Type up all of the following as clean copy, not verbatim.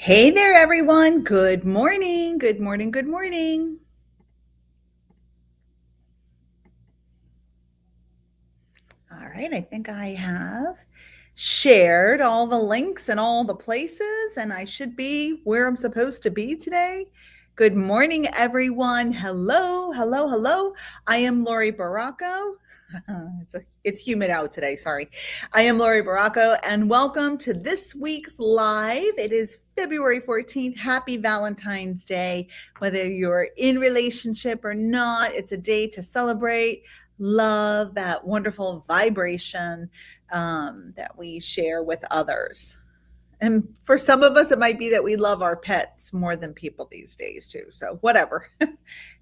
Hey there, everyone. Good morning. Good morning. Good morning. All right. I think I have shared all the links and all the places, and I should be where I'm supposed to be today. Good morning, everyone. Hello. Hello. Hello. I am Laurie Barraco. It's humid out today. Sorry. I am Laurie Barraco, and welcome to this week's live. It is February 14th. Happy Valentine's Day. Whether you're in relationship or not, it's a day to celebrate love, that wonderful vibration that we share with others. And for some of us, it might be that we love our pets more than people these days, too. So, whatever.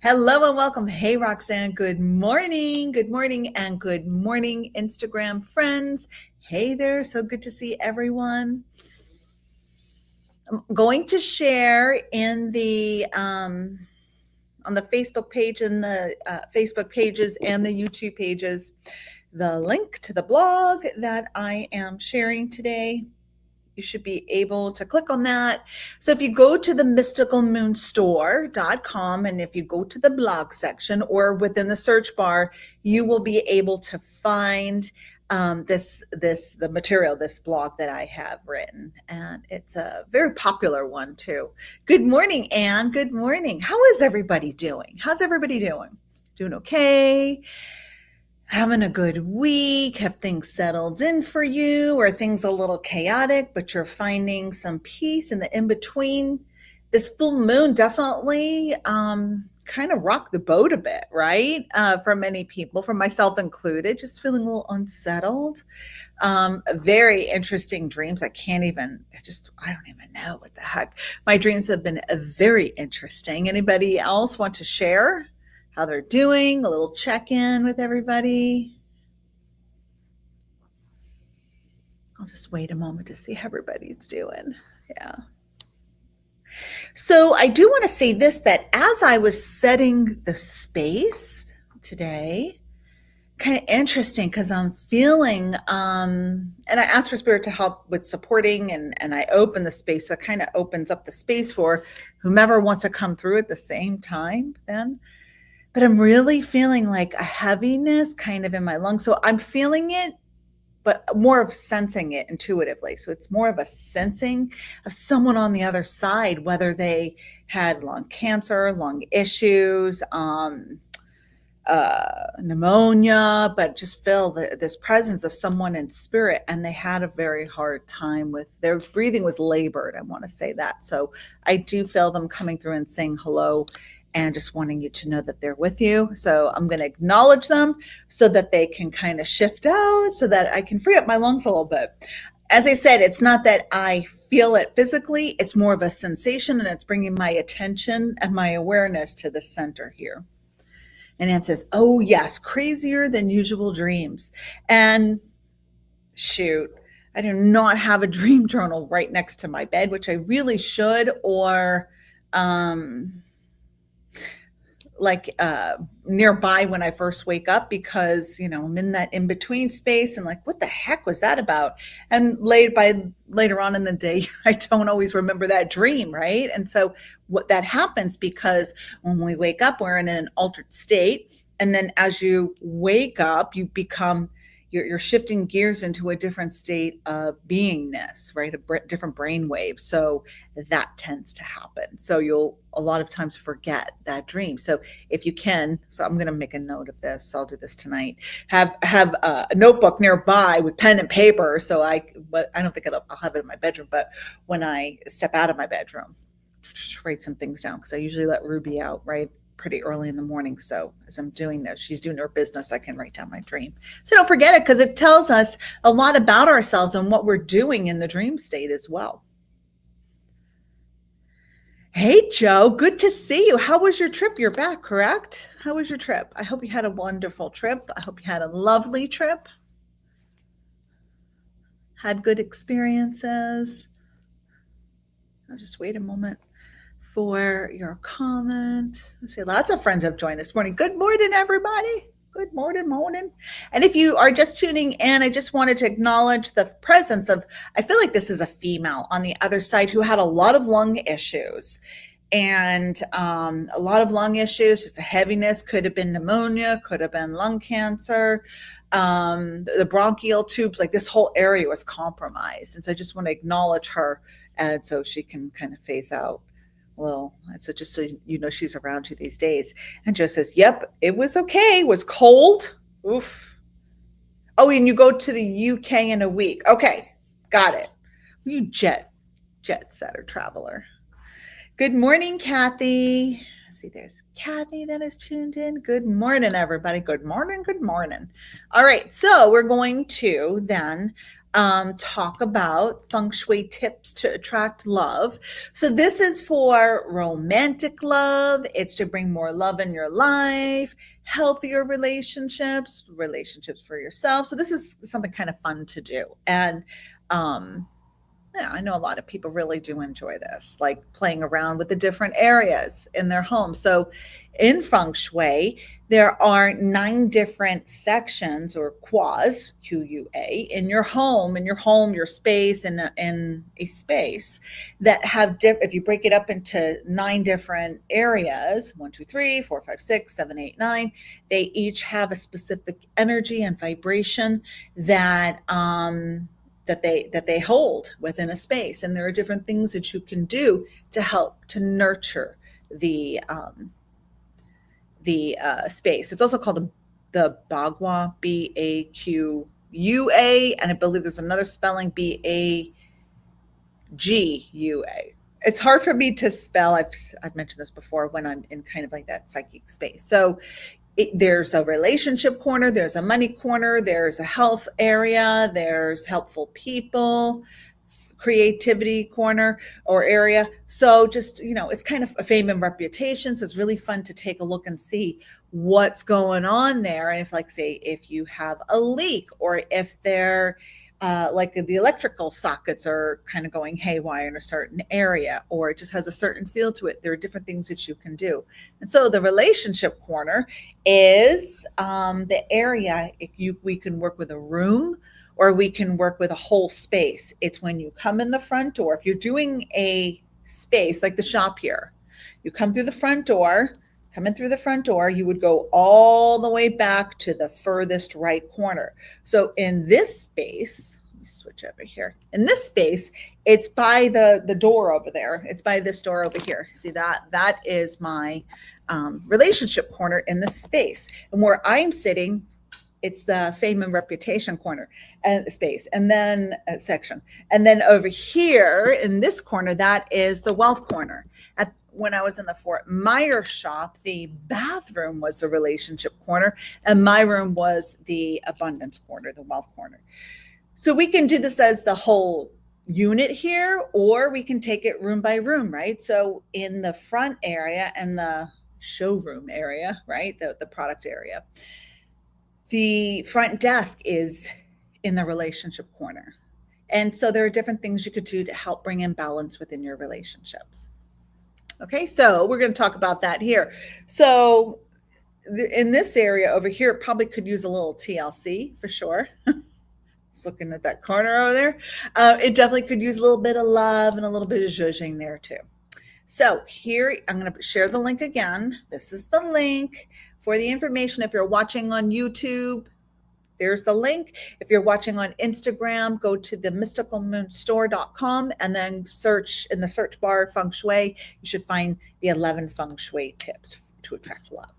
Hello and welcome. Hey, Roxanne. Good morning. Good morning. And good morning, Instagram friends. Hey there. So good to see everyone. I'm going to share in the on the Facebook page and the Facebook pages and the YouTube pages the link to the blog that I am sharing today. You should be able to click on that. So if you go to the mysticalmoonstore.com and if you go to the blog section or within the search bar, you will be able to find the material, this blog that I have written, and it's a very popular one too. Good morning, Anne. Good morning. How is everybody doing? How's everybody doing? Doing okay? Having a good week? Have things settled in for you? Or are things a little chaotic, but you're finding some peace in the in between? This full moon definitely kind of rocked the boat a bit, right? For many people, for myself included, just feeling a little unsettled. Very interesting dreams. I don't even know what the heck. My dreams have been very interesting. Anybody else want to share how they're doing? A little check in with everybody. I'll just wait a moment to see how everybody's doing. Yeah. So I do want to say this, that as I was setting the space today, kind of interesting because I'm feeling and I asked for spirit to help with supporting and I open the space. So it kind of opens up the space for whomever wants to come through at the same time then. But I'm really feeling like a heaviness kind of in my lungs. So I'm feeling it, but more of sensing it intuitively. So it's more of a sensing of someone on the other side, whether they had lung cancer, lung issues, pneumonia, but just feel this presence of someone in spirit. And they had a very hard time with their breathing was labored. I want to say that. So I do feel them coming through and saying hello and just wanting you to know that they're with you. So I'm going to acknowledge them so that they can kind of shift out so that I can free up my lungs a little bit. As I said, it's not that I feel it physically, it's more of a sensation, and it's bringing my attention and my awareness to the center here. And Anne says, oh, yes, crazier than usual dreams. And shoot, I do not have a dream journal right next to my bed, which I really should, or nearby when I first wake up, because I'm in that in between space and like, what the heck was that about? And later on in the day, I don't always remember that dream, right? And so what that happens, because when we wake up, we're in an altered state, and then as you wake up, you're shifting gears into a different state of beingness, right? Different brain waves. So that tends to happen. So you'll a lot of times forget that dream. So if you can, so I'm going to make a note of this. I'll do this tonight. Have a notebook nearby with pen and paper. So but I don't think I'll have it in my bedroom, but when I step out of my bedroom, write some things down, because I usually let Ruby out right pretty early in the morning. So as I'm doing this, she's doing her business, I can write down my dream. So don't forget it, because it tells us a lot about ourselves and what we're doing in the dream state as well. Hey, Joe, good to see you. How was your trip? You're back, correct? How was your trip? I hope you had a wonderful trip. I hope you had a lovely trip. Had good experiences. I'll just wait a moment for your comment. I see lots of friends have joined this morning. Good morning, everybody. Good morning, morning. And if you are just tuning in, I just wanted to acknowledge the presence of, I feel like this is a female on the other side who had a lot of lung issues. And a lot of lung issues, just a heaviness, could have been pneumonia, could have been lung cancer. The bronchial tubes, like this whole area was compromised. And so I just want to acknowledge her, and so she can kind of phase out a little. And so just so you know, she's around you these days. And Joe says, yep, it was okay. It was cold. Oof. Oh, and you go to the UK in a week. Okay, got it. You jet setter traveler. Good morning, Kathy. Let's see, there's Kathy that is tuned in. Good morning, everybody. Good morning. Good morning. All right, so we're going to then talk about Feng Shui tips to attract love. So this is for romantic love. It's to bring more love in your life, healthier relationships for yourself. So this is something kind of fun to do. And yeah, I know a lot of people really do enjoy this, like playing around with the different areas in their home. So in Feng Shui, there are 9 different sections or quas, QUA, in your home, your space, in a space that have, if you break it up into 9 different areas, 1, 2, 3, 4, 5, 6, 7, 8, 9, they each have a specific energy and vibration that, that they hold within a space. And there are different things that you can do to help to nurture the space. It's also called the Bagua, BAQUA, and I believe there's another spelling, BAGUA. It's hard for me to spell. I've mentioned this before when I'm in kind of like that psychic space. So there's a relationship corner, there's a money corner, there's a health area, there's helpful people, creativity corner or area. So just, it's kind of a fame and reputation. So it's really fun to take a look and see what's going on there. And if, like, say, if you have a leak, or if they're like the electrical sockets are kind of going haywire in a certain area, or it just has a certain feel to it, there are different things that you can do. And so the relationship corner is the area we can work with a room, or we can work with a whole space. It's when you come in the front door. If you're doing a space like the shop here, you come through the front door, you would go all the way back to the furthest right corner. So in this space, let me switch over here. In this space, it's by the door over there. It's by this door over here. See that? That is my relationship corner in this space. And where I'm sitting, it's the fame and reputation corner and space, and then section. And then over here in this corner, that is the wealth corner. When I was in the Fort Myers shop, the bathroom was the relationship corner, and my room was the abundance corner, the wealth corner. So we can do this as the whole unit here, or we can take it room by room, right? So in the front area and the showroom area, right, the product area, the front desk is in the relationship corner. And so there are different things you could do to help bring in balance within your relationships. Okay, so we're going to talk about that here. So in this area over here, it probably could use a little TLC for sure. Just looking at that corner over there. It definitely could use a little bit of love and a little bit of zhuzhing there too. So here, I'm going to share the link again. This is the link for the information. If you're watching on YouTube, there's the link. If you're watching on Instagram, go to the mysticalmoonstore.com and then search in the search bar Feng Shui. You should find the 11 Feng Shui tips to attract love.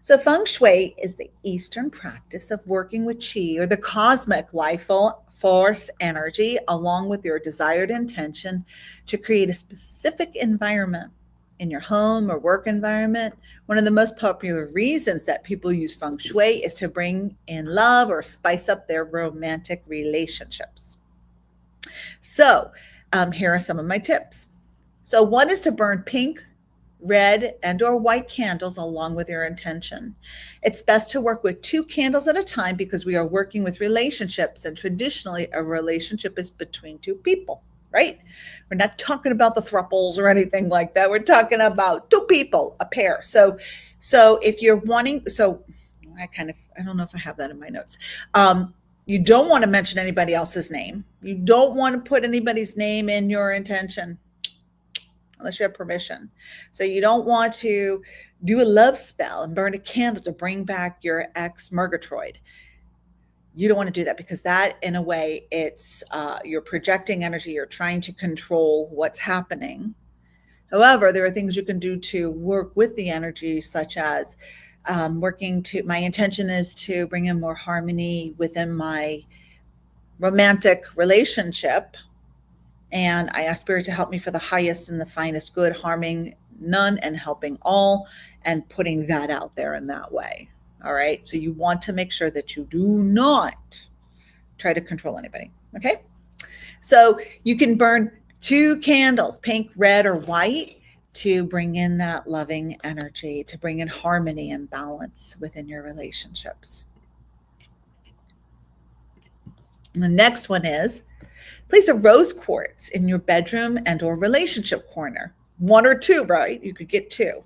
So Feng Shui is the Eastern practice of working with Qi, or the cosmic life force energy, along with your desired intention to create a specific environment in your home or work environment. One of the most popular reasons that people use Feng Shui is to bring in love or spice up their romantic relationships. So here are some of my tips. So one is to burn pink, red, and or white candles along with your intention. It's best to work with 2 candles at a time because we are working with relationships, and traditionally a relationship is between 2 people, right? We're not talking about the thruples or anything like that. We're talking about 2 people, a pair. So if you're wanting, so I don't know if I have that in my notes. You don't want to mention anybody else's name. You don't want to put anybody's name in your intention unless you have permission. So you don't want to do a love spell and burn a candle to bring back your ex Murgatroyd. You don't want to do that, because that, in a way, it's you're projecting energy. You're trying to control what's happening. However, there are things you can do to work with the energy, such as my intention is to bring in more harmony within my romantic relationship. And I ask Spirit to help me for the highest and the finest good, harming none and helping all, and putting that out there in that way. All right. So you want to make sure that you do not try to control anybody. Okay. So you can burn 2 candles, pink, red, or white, to bring in that loving energy, to bring in harmony and balance within your relationships. And the next one is place a rose quartz in your bedroom and or relationship corner. 1 or 2, right? You could get 2.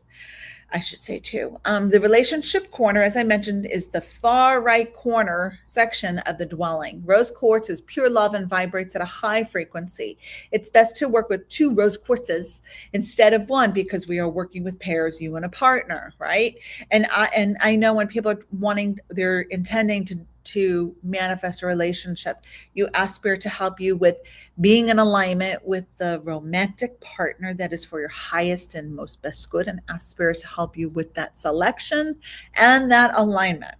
I should say 2. The relationship corner, as I mentioned, is the far right corner section of the dwelling. Rose quartz is pure love and vibrates at a high frequency. It's best to work with 2 rose quartzes instead of 1, because we are working with pairs, you and a partner, right? And I know when people are they're intending to manifest a relationship, you ask Spirit to help you with being in alignment with the romantic partner that is for your highest and most best good, and ask Spirit to help you with that selection and that alignment.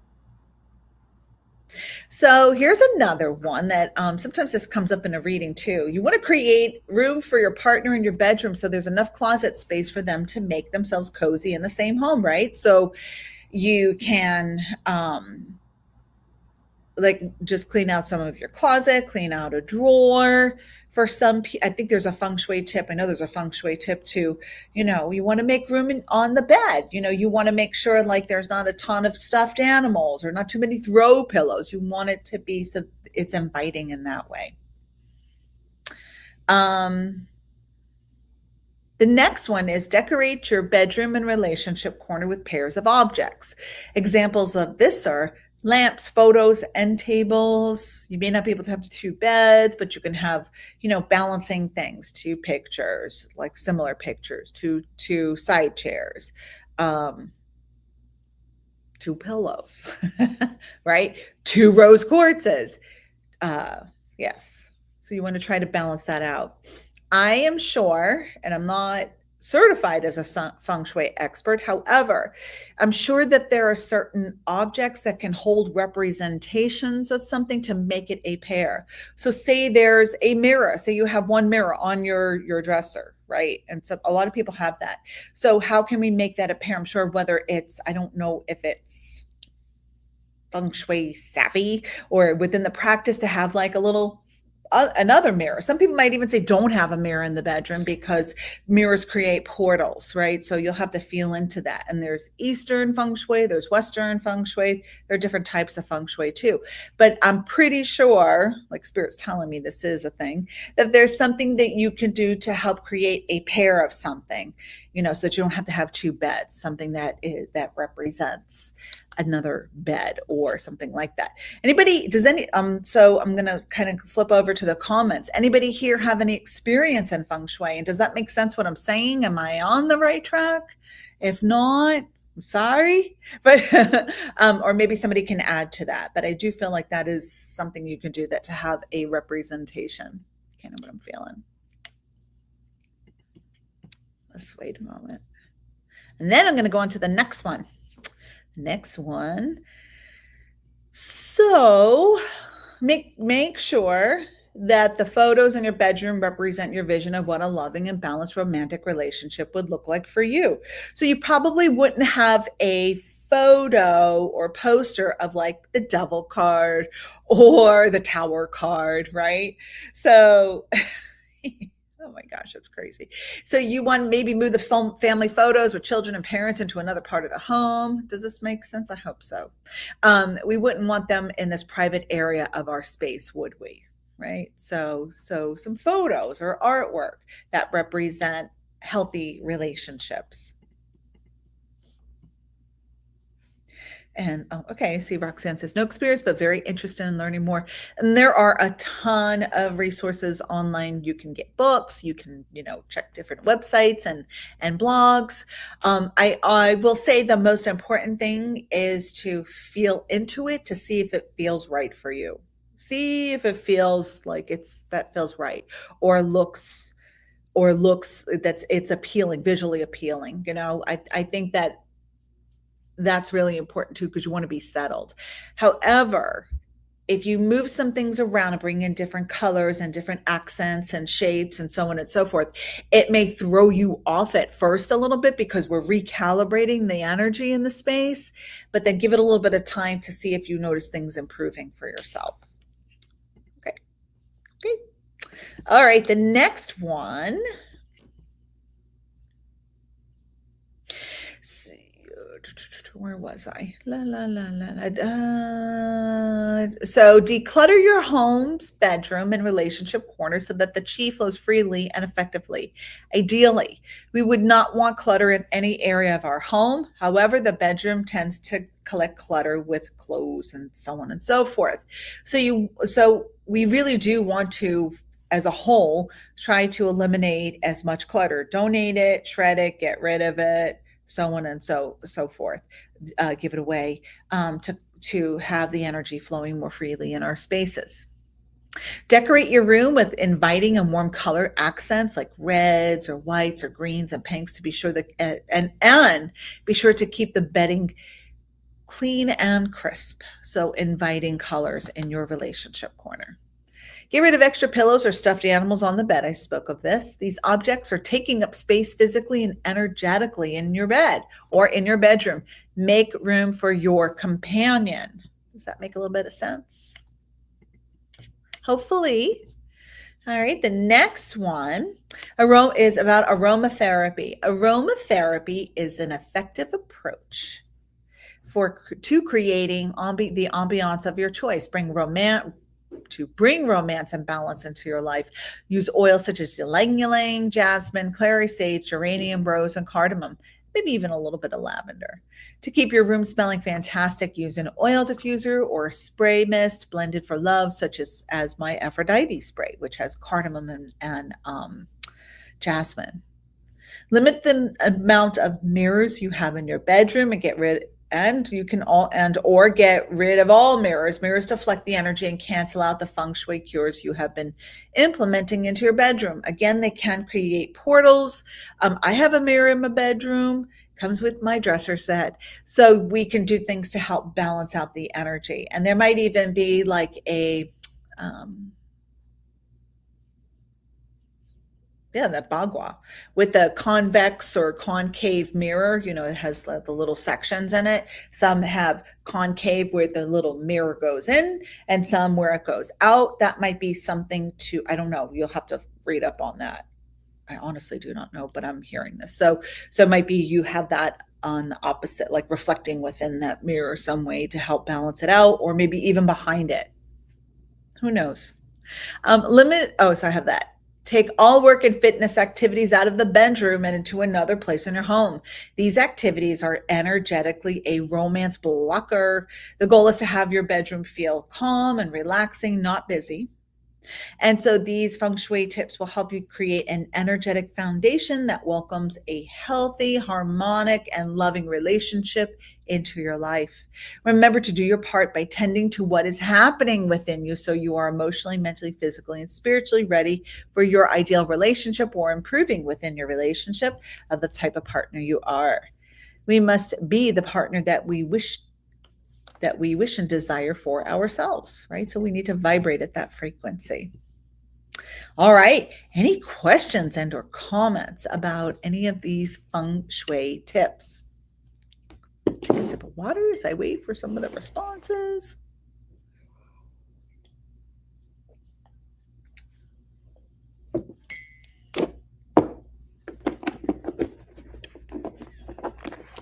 So here's another one that sometimes this comes up in a reading too. You want to create room for your partner in your bedroom so there's enough closet space for them to make themselves cozy in the same home, right? So you can just clean out some of your closet, clean out a drawer. For some, I think there's a Feng Shui tip. I know there's a Feng Shui tip too. You want to make room on the bed. You want to make sure there's not a ton of stuffed animals or not too many throw pillows. You want it to be so it's inviting in that way. The next one is decorate your bedroom and relationship corner with pairs of objects. Examples of this are lamps, photos, end tables. You may not be able to have 2 beds, but you can have, balancing things, 2 pictures, like similar pictures, 2 side chairs, 2 pillows, right? 2 rose quartzes. Yes. So you want to try to balance that out. I am sure, and I'm not certified as a Feng Shui expert. However, I'm sure that there are certain objects that can hold representations of something to make it a pair. So say there's a mirror, say you have 1 mirror on your dresser, right? And so a lot of people have that. So how can we make that a pair? I'm sure whether I don't know if it's Feng Shui savvy or within the practice to have another mirror. Some people might even say don't have a mirror in the bedroom because mirrors create portals, right? So you'll have to feel into that. And there's Eastern Feng Shui, there's Western Feng Shui. There are different types of Feng Shui too. But I'm pretty sure, Spirit's telling me this is a thing, that there's something that you can do to help create a pair of something, so that you don't have to have 2 beds, something that represents another bed or something like that. So I'm going to kind of flip over to the comments. Anybody here have any experience in Feng Shui? And does that make sense what I'm saying? Am I on the right track? If not, I'm sorry, but, or maybe somebody can add to that, but I do feel like that is something you can do to have a representation. Kind of what I'm feeling. Let's wait a moment. And then I'm going to go on to the next one. So make sure that the photos in your bedroom represent your vision of what a loving and balanced romantic relationship would look like for you. So you probably wouldn't have a photo or poster of the devil card or the tower card, right? So oh my gosh, that's crazy. So you want to maybe move the family photos with children and parents into another part of the home. Does this make sense? I hope so. We wouldn't want them in this private area of our space, would we? Right? So some photos or artwork that represent healthy relationships. And okay, I see Roxanne says no experience, but very interested in learning more. And there are a ton of resources online. You can get books, you can, check different websites and blogs. I will say the most important thing is to feel into it to see if it feels right for you. See if it feels like that feels right or looks that's it's appealing, visually appealing. I think that's really important too because you want to be settled. However, if you move some things around and bring in different colors and different accents and shapes and so on and so forth, it may throw you off at first a little bit because we're recalibrating the energy in the space, but then give it a little bit of time to see if you notice things improving for yourself. Okay. Okay. All right. The next one. Where was I? So declutter your home's bedroom and relationship corner so that the chi flows freely and effectively. Ideally, we would not want clutter in any area of our home. However, the bedroom tends to collect clutter with clothes and so on and so forth. So we really do want to, as a whole, try to eliminate as much clutter. Donate it, shred it, get rid of it, so on and so forth. Give it away to have the energy flowing more freely in our spaces. Decorate your room with inviting and warm color accents like reds or whites or greens and pinks to be sure that and be sure to keep the bedding clean and crisp. So inviting colors in your relationship corner. Get rid of extra pillows or stuffed animals on the bed. I spoke of this. These objects are taking up space physically and energetically in your bed or in your bedroom. Make room for your companion. Does that make a little bit of sense? Hopefully. All right, the next one is about aromatherapy. Aromatherapy is an effective approach to creating the ambiance of your choice. Bring romance and balance into your life. Use oils such as ylang-ylang, jasmine, clary sage, geranium, rose, and cardamom, maybe even a little bit of lavender. To keep your room smelling fantastic, use an oil diffuser or a spray mist blended for love, such as my Aphrodite spray, which has cardamom and jasmine. Limit the amount of mirrors you have in your bedroom and get rid of all mirrors. Mirrors deflect the energy and cancel out the feng shui cures you have been implementing into your bedroom. Again, they can create portals. I have a mirror in my bedroom, comes with my dresser set. So we can do things to help balance out the energy. And there might even be like the bagua with the convex or concave mirror. It has the little sections in it. Some have concave where the little mirror goes in and some where it goes out. That might be something I don't know. You'll have to read up on that. I honestly do not know, but I'm hearing this. So it might be you have that on the opposite, like reflecting within that mirror some way to help balance it out, or maybe even behind it. Who knows? So I have that. Take all work and fitness activities out of the bedroom and into another place in your home. These activities are energetically a romance blocker. The goal is to have your bedroom feel calm and relaxing, not busy. And so these feng shui tips will help you create an energetic foundation that welcomes a healthy, harmonic, and loving relationship into your life. Remember to do your part by tending to what is happening within you so you are emotionally, mentally, physically, and spiritually ready for your ideal relationship or improving within your relationship of the type of partner you are. We must be the partner that we wish and desire for ourselves, right? So we need to vibrate at that frequency. All right. Any questions and or comments about any of these feng shui tips? Take a sip of water as I wait for some of the responses.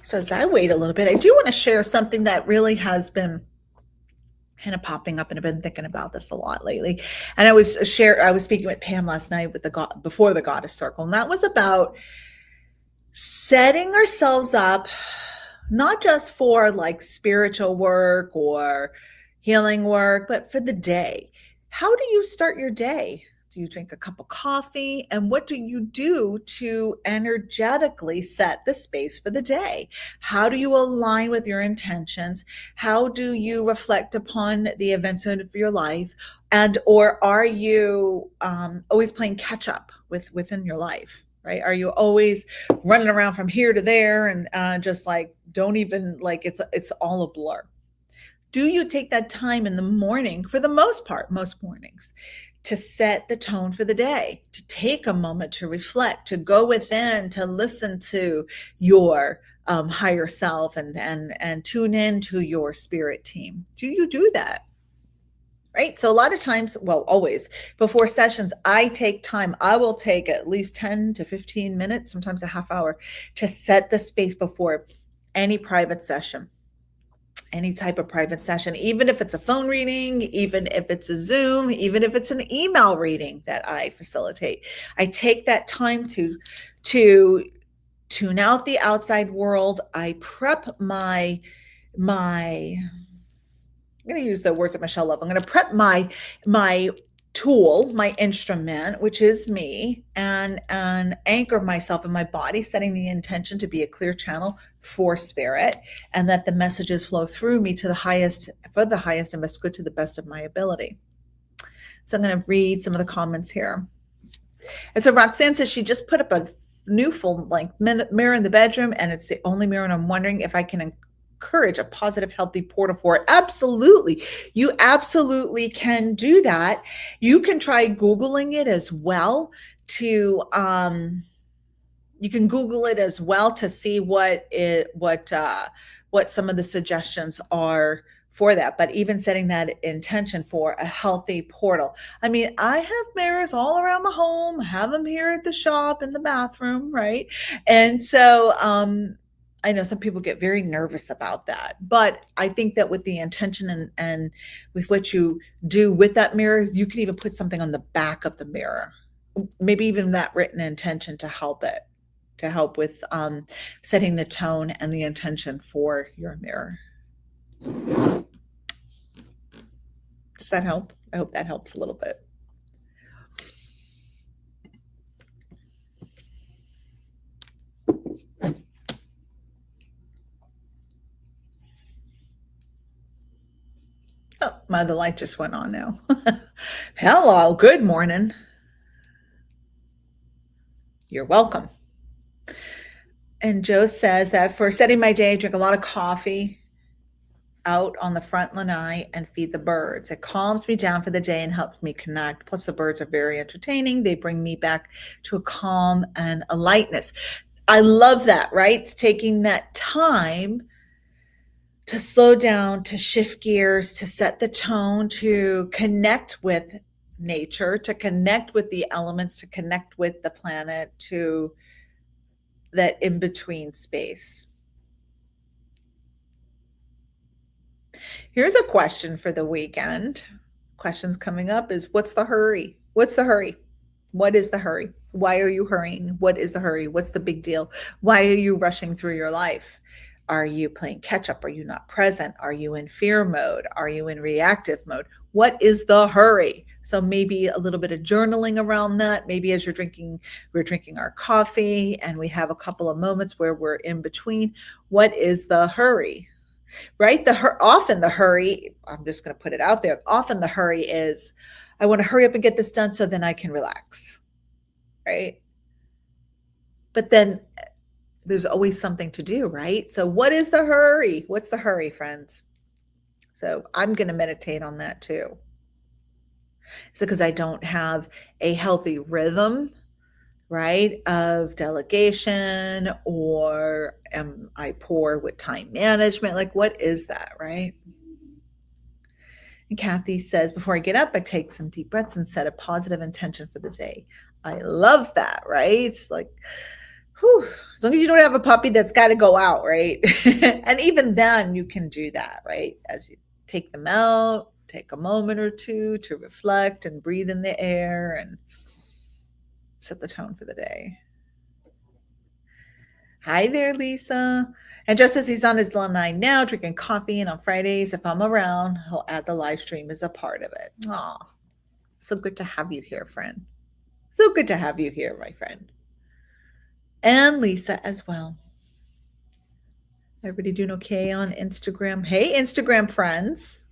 So as I wait a little bit, I do want to share something that really has been kind of popping up, and I've been thinking about this a lot lately. And I was speaking with Pam last night before the Goddess Circle, and that was about setting ourselves up not just for like spiritual work or healing work, but for the day. How do you start your day? Do you drink a cup of coffee? And what do you do to energetically set the space for the day? How do you align with your intentions? How do you reflect upon the events of your life? And or are you always playing catch up within your life? Right? Are you always running around from here to there and just like don't even like it's all a blur? Do you take that time in the morning, for the most part, most mornings, to set the tone for the day, to take a moment to reflect, to go within, to listen to your higher self and tune into your spirit team? Do you do that? Right. So a lot of times, well, always before sessions, I take time. I will take at least 10 to 15 minutes, sometimes a half hour, to set the space before any private session, any type of private session, even if it's a phone reading, even if it's a Zoom, even if it's an email reading that I facilitate. I take that time to tune out the outside world. I prep my I'm going to use the words that Michelle love. I'm going to prep my tool, my instrument, which is me, and anchor myself in my body, setting the intention to be a clear channel for spirit, and that the messages flow through me to the highest, for the highest and best good, to the best of my ability. So I'm going to read some of the comments here. And so Roxanne says she just put up a new full length mirror in the bedroom, and it's the only mirror, and I'm wondering if I can encourage a positive, healthy portal for it. Absolutely. You absolutely can do that. You can try Googling it as well to you can Google it as well to see what some of the suggestions are for that. But even setting that intention for a healthy portal. I mean, I have mirrors all around my home, have them here at the shop, in the bathroom, right? And so I know some people get very nervous about that, but I think that with the intention and with what you do with that mirror, you can even put something on the back of the mirror, maybe even that written intention to help it, to help with setting the tone and the intention for your mirror. Does that help? I hope that helps a little bit. Oh, the light just went on now. Hello, good morning. You're welcome. And Joe says that for setting my day, I drink a lot of coffee out on the front lanai and feed the birds. It calms me down for the day and helps me connect. Plus, the birds are very entertaining. They bring me back to a calm and a lightness. I love that, right? It's taking that time to slow down, to shift gears, to set the tone, to connect with nature, to connect with the elements, to connect with the planet, to that in between space. Here's a question for the weekend. Questions coming up is, what's the hurry? What's the hurry? What is the hurry? Why are you hurrying? What is the hurry? What's the big deal? Why are you rushing through your life? Are you playing catch up? Are you not present? Are you in fear mode? Are you in reactive mode? What is the hurry? So maybe a little bit of journaling around that. Maybe as we're drinking our coffee and we have a couple of moments where we're in between. What is the hurry? Right? Often the hurry, I'm just going to put it out there. Often the hurry is, I want to hurry up and get this done so then I can relax. Right? But then there's always something to do, right? So what is the hurry? What's the hurry, friends? So I'm going to meditate on that too. So because I don't have a healthy rhythm, right, of delegation, or am I poor with time management? Like, what is that, right? And Kathy says, before I get up, I take some deep breaths and set a positive intention for the day. I love that, right? It's like, whew, as long as you don't have a puppy that's got to go out, right? And even then, you can do that, right? As you take them out, take a moment or two to reflect and breathe in the air and set the tone for the day. Hi there, Lisa. And just as he's on his line now, drinking coffee, and on Fridays, if I'm around, he'll add the live stream as a part of it. Aw, so good to have you here, friend. So good to have you here, my friend. And Lisa as well. Everybody doing okay on Instagram? Hey, Instagram friends.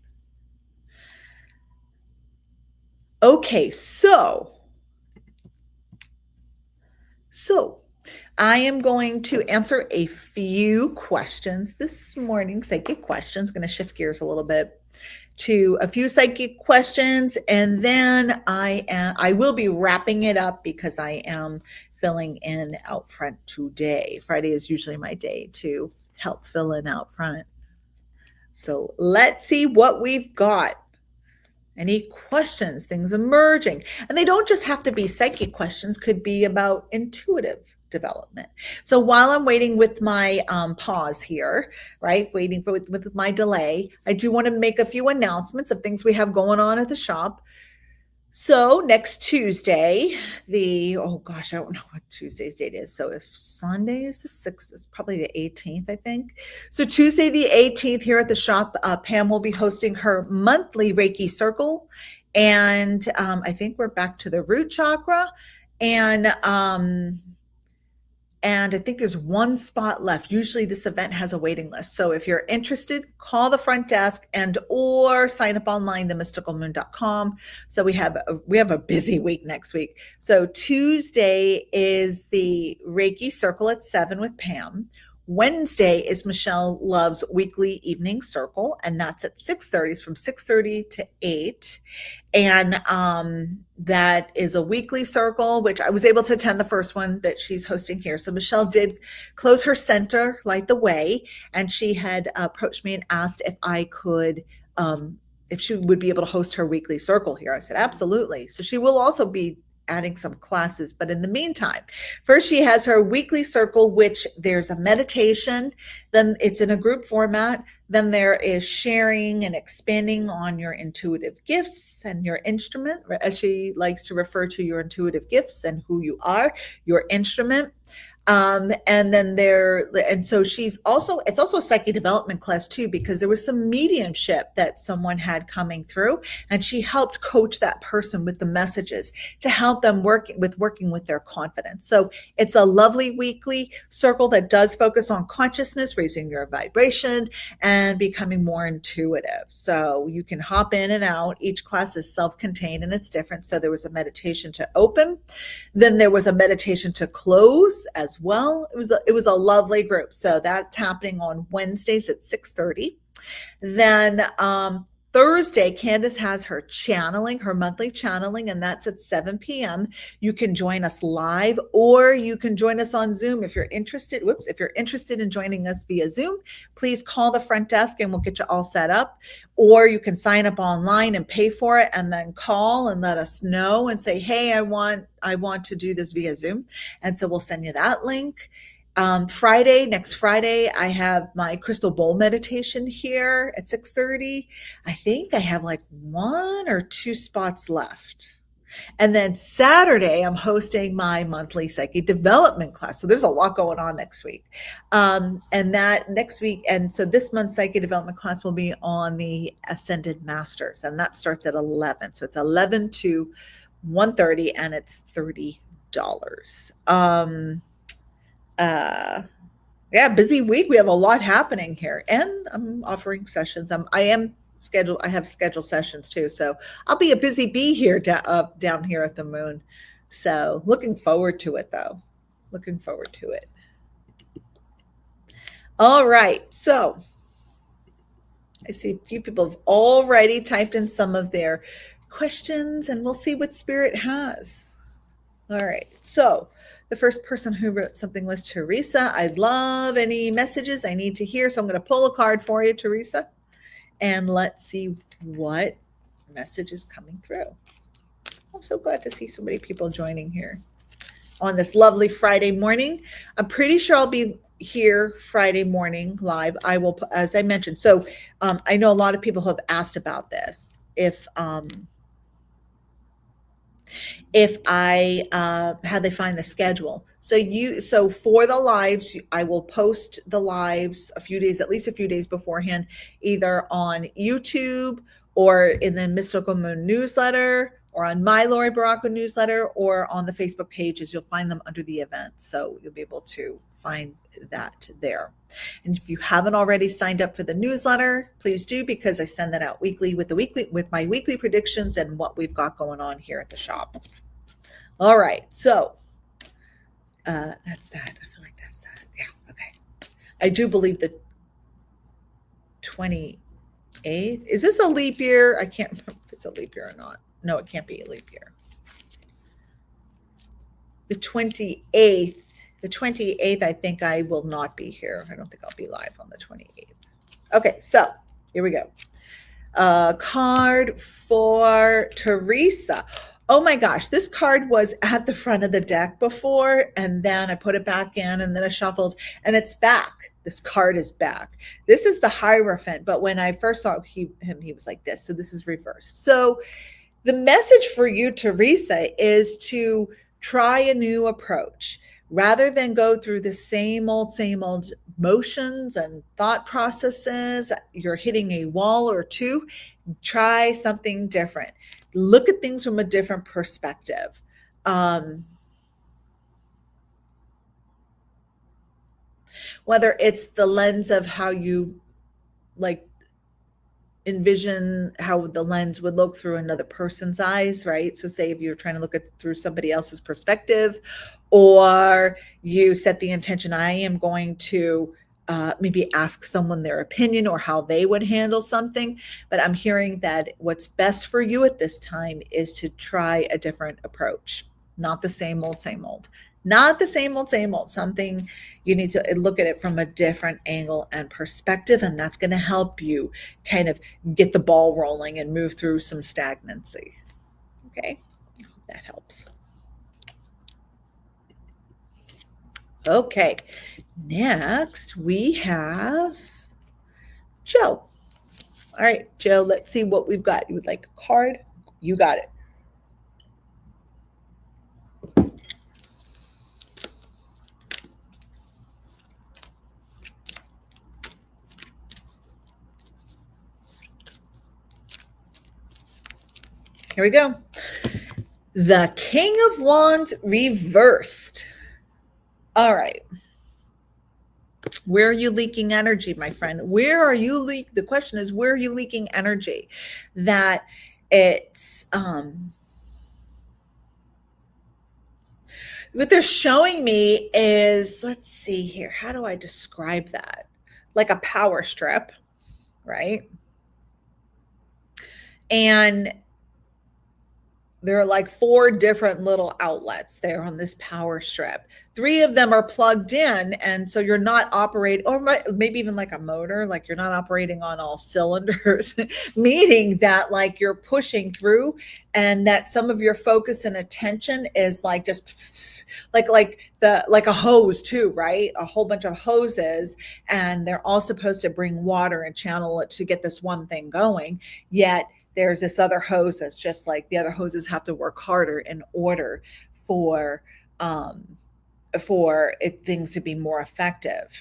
Okay, so I am going to answer a few questions this morning, psychic questions. Going to shift gears a little bit to a few psychic questions, and then I will be wrapping it up because I am filling in out front today. Friday is usually my day to help fill in out front. So let's see what we've got. Any questions, things emerging. And they don't just have to be psychic questions, could be about intuitive development. So while I'm waiting with my pause here, right, waiting for with my delay, I do want to make a few announcements of things we have going on at the shop. So next Tuesday, oh gosh, I don't know what Tuesday's date is. So if Sunday is the 6th, it's probably the 18th, I think. So Tuesday the 18th here at the shop, Pam will be hosting her monthly Reiki circle. And I think we're back to the root chakra. And I think there's one spot left. Usually this event has a waiting list. So if you're interested, call the front desk and or sign up online, themysticalmoon.com. So we have a busy week next week. So Tuesday is the Reiki circle at 7 with Pam. Wednesday is Michelle Love's weekly evening circle, and that's at 6:30. It's from 6:30 to 8. And that is a weekly circle, which I was able to attend the first one that she's hosting here. So Michelle did close her center, light the way, and she had approached me and asked if she would be able to host her weekly circle here. I said, absolutely. So she will also be adding some classes. But in the meantime, first she has her weekly circle, which there's a meditation, then it's in a group format. Then there is sharing and expanding on your intuitive gifts and your instrument, as she likes to refer to your intuitive gifts and who you are, your instrument. So it's also a psychic development class too, because there was some mediumship that someone had coming through, and she helped coach that person with the messages to help them working with their confidence. So it's a lovely weekly circle that does focus on consciousness, raising your vibration, and becoming more intuitive. So you can hop in and out. Each class is self-contained and it's different. So there was a meditation to open, then there was a meditation to close as well. It was a lovely group. So that's happening on Wednesdays at 6:30. Then Thursday, Candace has her monthly channeling, and that's at 7 p.m. You can join us live, or you can join us on Zoom if you're interested. If you're interested in joining us via Zoom, please call the front desk and we'll get you all set up. Or you can sign up online and pay for it, and then call and let us know and say, hey, I want to do this via Zoom. And so we'll send you that link. Next Friday, I have my crystal bowl meditation here at 6:30. I think I have like 1 or 2 spots left. And then Saturday, I'm hosting my monthly psychic development class. So there's a lot going on next week. So this month's psychic development class will be on the Ascended Masters, and that starts at 11. So it's 11 to 1:30, and it's $30. Busy week. We have a lot happening here, and I'm offering sessions. I have scheduled sessions too. So I'll be a busy bee here down here at the moon. So looking forward to it though. Looking forward to it. All right. So I see a few people have already typed in some of their questions, and we'll see what Spirit has. All right. So the first person who wrote something was Teresa. I'd love any messages I need to hear. So I'm going to pull a card for you, Teresa, and let's see what message is coming through. I'm so glad to see so many people joining here on this lovely Friday morning. I'm pretty sure I'll be here Friday morning live. I will, as I mentioned. So I know a lot of people have asked about this. if I how they find the schedule. So for the lives, I will post the lives a few days, at least a few days beforehand, either on YouTube or in the Mystical Moon newsletter or on my Laurie Barraco newsletter or on the Facebook pages. You'll find them under the events. So you'll be able to find that there. And if you haven't already signed up for the newsletter, please do, because I send that out weekly with my weekly predictions and what we've got going on here at the shop. All right, so that's that. I feel like that's that. Yeah, okay. I do believe the 28th. Is this a leap year? I can't remember if it's a leap year or not. No, it can't be a leap year. The 28th. The 28th, I think I will not be here. I don't think I'll be live on the 28th. Okay, so here we go. Card for Teresa. Oh my gosh, this card was at the front of the deck before, and then I put it back in, and then I shuffled, and it's back. This card is back. This is the Hierophant, but when I first saw him, he was like this. So this is reversed. So the message for you, Teresa, is to try a new approach. Rather than go through the same old motions and thought processes, you're hitting a wall or two, try something different. Look at things from a different perspective. Whether it's the lens of how you like envision how the lens would look through another person's eyes, right? So say if you're trying to look at through somebody else's perspective, or you set the intention, I am going to maybe ask someone their opinion or how they would handle something. But I'm hearing that what's best for you at this time is to try a different approach, not the same old, not the same old. Something you need to look at it from a different angle and perspective, and that's going to help you kind of get the ball rolling and move through some stagnancy. Okay, that helps. Okay, next we have Joe. All right, Joe, let's see what we've got. You would like a card? You got it. Here we go. The King of Wands reversed. All right. Where are you leaking energy, my friend? Where are you the question is, where are you leaking energy? That it's what they're showing me is, let's see here. How do I describe that? Like a power strip, right? And there are like 4 different little outlets there on this power strip. 3 of them are plugged in. And so you're not operating, or maybe even like a motor, like you're not operating on all cylinders, meaning that like you're pushing through, and that some of your focus and attention is like just like a hose too, right? A whole bunch of hoses, and they're all supposed to bring water and channel it to get this one thing going. Yet there's this other hose that's just like the other hoses have to work harder in order for things to be more effective.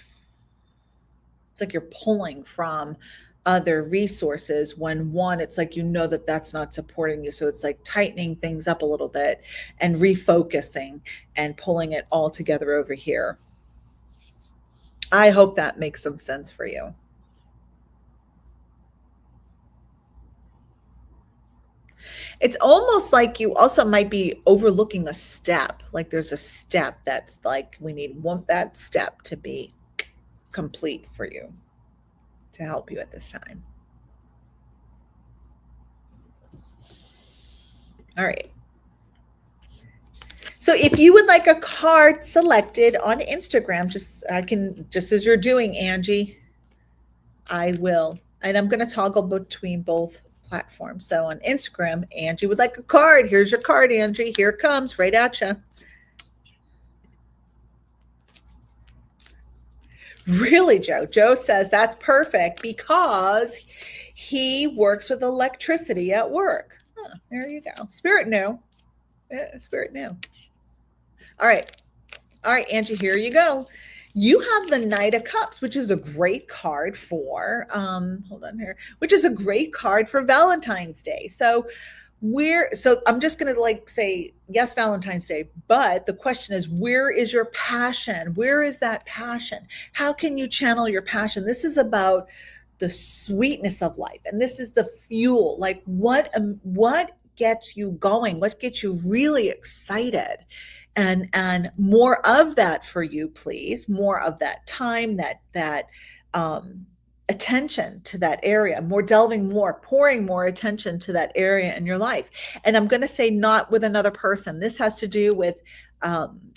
It's like you're pulling from other resources when one, it's like, that that's not supporting you. So it's like tightening things up a little bit and refocusing and pulling it all together over here. I hope that makes some sense for you. It's almost like you also might be overlooking a step. Like there's a step that's like, want that step to be complete for you, to help you at this time. All right. So if you would like a card selected on Instagram, just as you're doing, Angie, I will. And I'm going to toggle between both platforms. So on Instagram, Angie would like a card. Here's your card, Angie. Here it comes, right at you. Really, Joe? Joe says that's perfect because he works with electricity at work. There you go. Spirit knew. Spirit knew. All right. All right, Angie, here you go. You have the Knight of Cups, which is a great card for, hold on here, which is a great card for Valentine's Day. So I'm just going to like say, yes, Valentine's Day, but the question is, where is your passion? Where is that passion? How can you channel your passion? This is about the sweetness of life. And this is the fuel. Like what gets you going? What gets you really excited? And more of that for you, please. More of that time, that attention to that area, more delving more, pouring more attention to that area in your life. And I'm going to say not with another person. This has to do with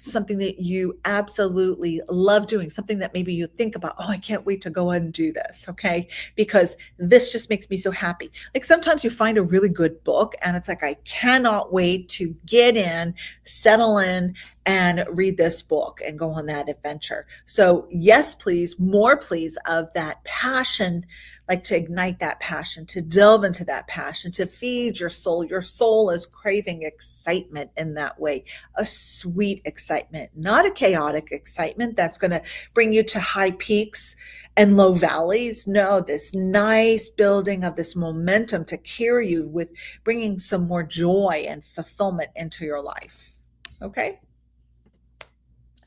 something that you absolutely love doing, something that maybe you think about, oh, I can't wait to go ahead and do this, okay? Because this just makes me so happy. Like sometimes you find a really good book and it's like, I cannot wait to get in, settle in, and read this book and go on that adventure. So yes, please, more please of that passion, like to ignite that passion, to delve into that passion, to feed your soul. Your soul is craving excitement in that way, a sweet excitement, not a chaotic excitement that's going to bring you to high peaks and low valleys. No, this nice building of this momentum to carry you with bringing some more joy and fulfillment into your life. Okay?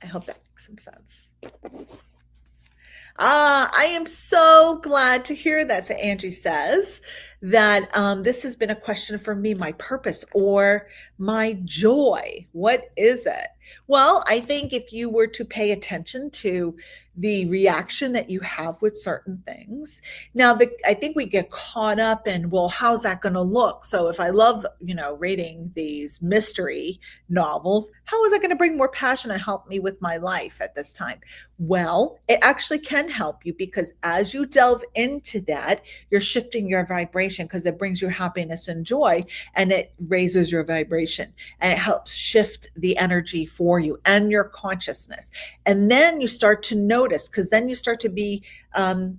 I hope that makes some sense. I am so glad to hear that. So Angie says that this has been a question for me, my purpose or my joy. What is it? Well, I think if you were to pay attention to the reaction that you have with certain things, now I think we get caught up in, well, how's that going to look? So if I love, reading these mystery novels, how is that going to bring more passion and help me with my life at this time? Well, it actually can help you because as you delve into that, you're shifting your vibration because it brings you happiness and joy and it raises your vibration and it helps shift the energy for you and your consciousness. And then you start to notice because then you start to be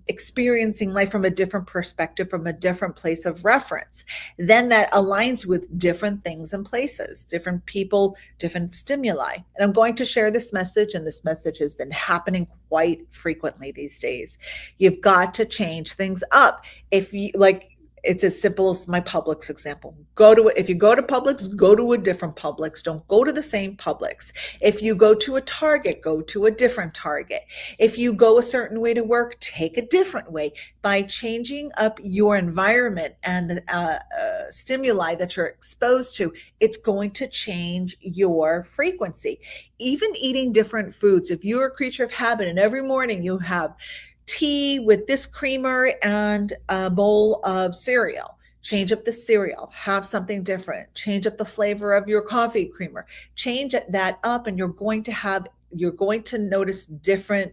experiencing life from a different perspective, from a different place of reference. Then that aligns with different things and places, different people, different stimuli. And I'm going to share this message, and this message has been happening quite frequently these days. You've got to change things up. If you like, it's as simple as my Publix example. If you go to Publix, go to a different Publix. Don't go to the same Publix. If you go to a Target, go to a different Target. If you go a certain way to work, take a different way. By changing up your environment and the stimuli that you're exposed to, it's going to change your frequency. Even eating different foods. If you're a creature of habit and every morning you have tea with this creamer and a bowl of cereal, change up the cereal, have something different, change up the flavor of your coffee creamer, change that up, and you're going to notice different,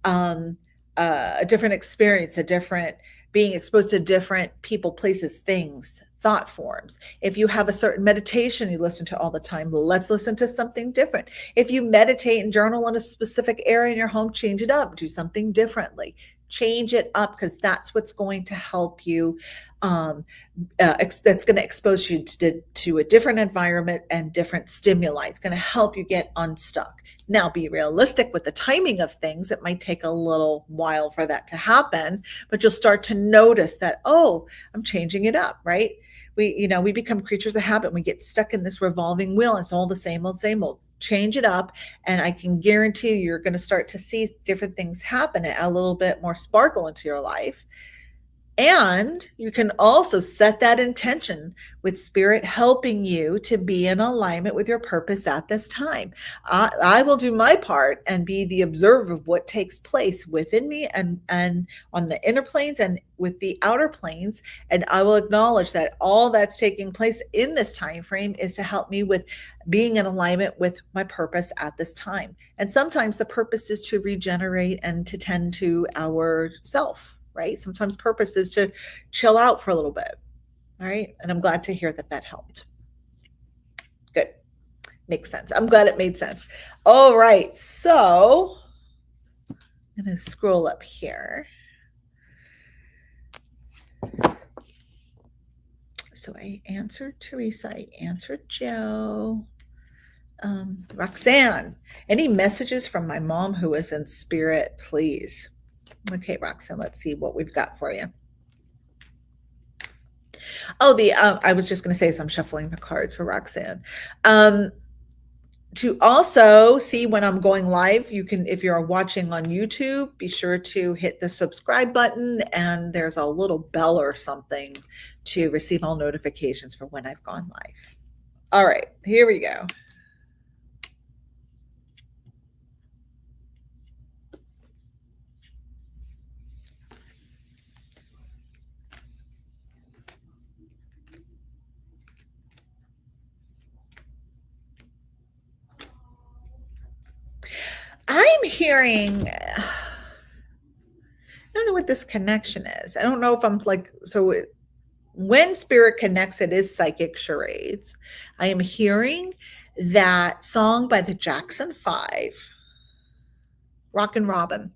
a different experience, a different being exposed to different people, places, things, thought forms. If you have a certain meditation you listen to all the time, let's listen to something different. If you meditate and journal in a specific area in your home, change it up, do something differently. Change it up because that's what's going to help you. That's going to expose you to a different environment and different stimuli. It's going to help you get unstuck. Now, be realistic with the timing of things. It might take a little while for that to happen, but you'll start to notice that, oh, I'm changing it up, right? We become creatures of habit. We get stuck in this revolving wheel. It's all the same old, same old. Change it up, and I can guarantee you're going to start to see different things happen and a little bit more sparkle into your life. And you can also set that intention with spirit helping you to be in alignment with your purpose at this time. I will do my part and be the observer of what takes place within me and on the inner planes and with the outer planes. And I will acknowledge that all that's taking place in this time frame is to help me with being in alignment with my purpose at this time. And sometimes the purpose is to regenerate and to tend to our self. Right? Sometimes purpose is to chill out for a little bit. All right. And I'm glad to hear that helped. Good. Makes sense. I'm glad it made sense. All right. So I'm going to scroll up here. So I answered Teresa. I answered Joe. Roxanne, any messages from my mom who is in spirit, please? Okay, Roxanne, let's see what we've got for you. Oh, I was just going to say, so I'm shuffling the cards for Roxanne. To also see when I'm going live, you can, if you're watching on YouTube, be sure to hit the subscribe button, and there's a little bell or something to receive all notifications for when I've gone live. All right, here we go. I'm hearing, I don't know what this connection is. I don't know if I'm like, when spirit connects, it is psychic charades. I am hearing that song by the Jackson Five, Rockin' Robin.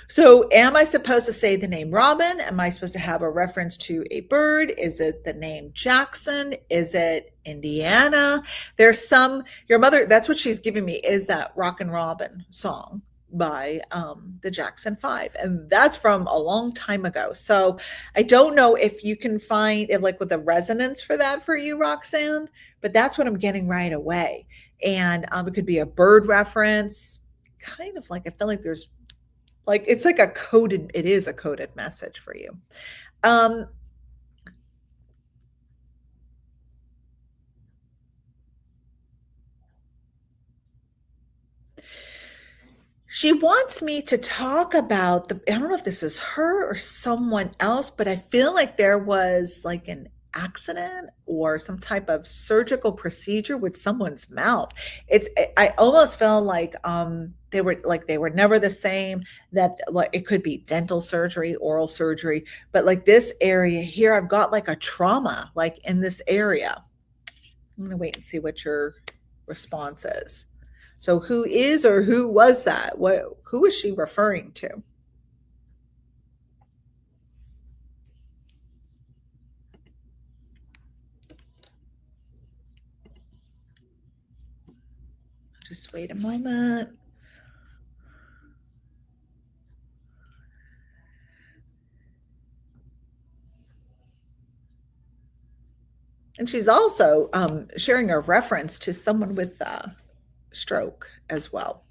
So, am I supposed to say the name Robin? Am I supposed to have a reference to a bird? Is it the name Jackson? Is it Indiana? There's some, your mother, that's what she's giving me, is that Rockin' Robin song by the Jackson Five. And that's from a long time ago. So, I don't know if you can find it like with a resonance for that for you, Roxanne, but that's what I'm getting right away. And it could be a bird reference, kind of like, I feel like there's like, it's like a coded, it is a coded message for you. Um, she wants me to talk about the, I don't know if this is her or someone else, but I feel like there was like an accident or some type of surgical procedure with someone's mouth. It's, I almost felt like they were never the same, that like it could be dental surgery, oral surgery, but like this area here, I've got like a trauma like in this area. I'm gonna wait and see what your response is. So who is or who was that? Who is she referring to? Just wait a moment. And she's also sharing a reference to someone with stroke as well.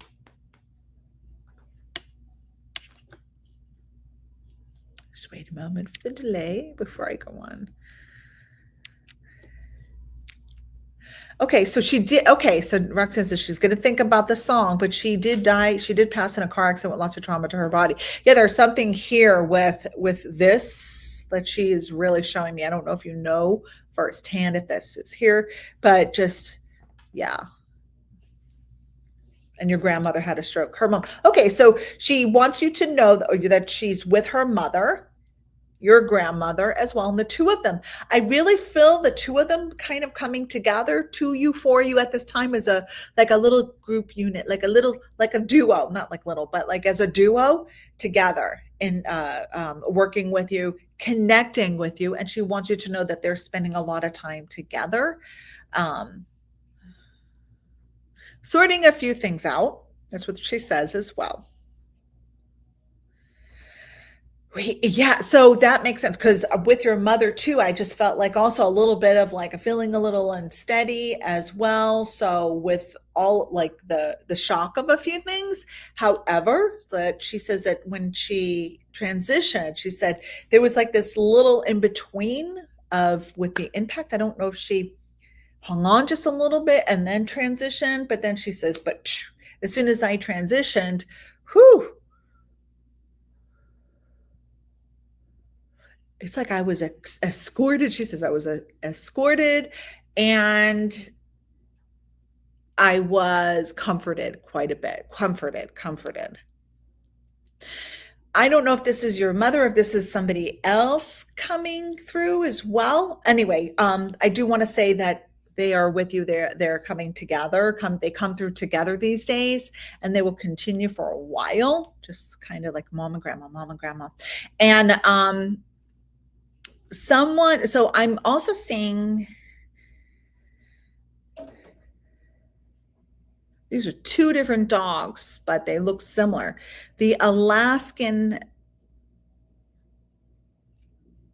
Just wait a moment for the delay before I go on. Okay, so she did. Okay, so Roxanne says she's going to think about the song, but she did die. She did pass in a car accident with lots of trauma to her body. Yeah, there's something here with this that she is really showing me. I don't know if you know firsthand if this is here, but just yeah. And your grandmother had a stroke. Her mom. Okay, so she wants you to know that she's with her mother, your grandmother as well, and the two of them, I really feel the two of them kind of coming together to you, for you at this time, as a like a little group unit, like a little, like a duo, not like little, but like as a duo together, and working with you, connecting with you, and she wants you to know that they're spending a lot of time together, um, sorting a few things out. That's what she says as well. Yeah, so that makes sense, because with your mother too, I just felt like also a little bit of like a feeling a little unsteady as well. So with all like the shock of a few things, however, that she says that when she transitioned, she said there was like this little in between of with the impact. I don't know if she hung on just a little bit and then transitioned, but then she says, but as soon as I transitioned, whew, it's like I was escorted. She says I was escorted, and I was comforted quite a bit. Comforted. I don't know if this is your mother, if this is somebody else coming through as well. Anyway, I do want to say that they are with you. They're coming together. They come through together these days, and they will continue for a while. Just kind of like mom and grandma, and someone. So I'm also seeing These are two different dogs, but they look similar. The Alaskan,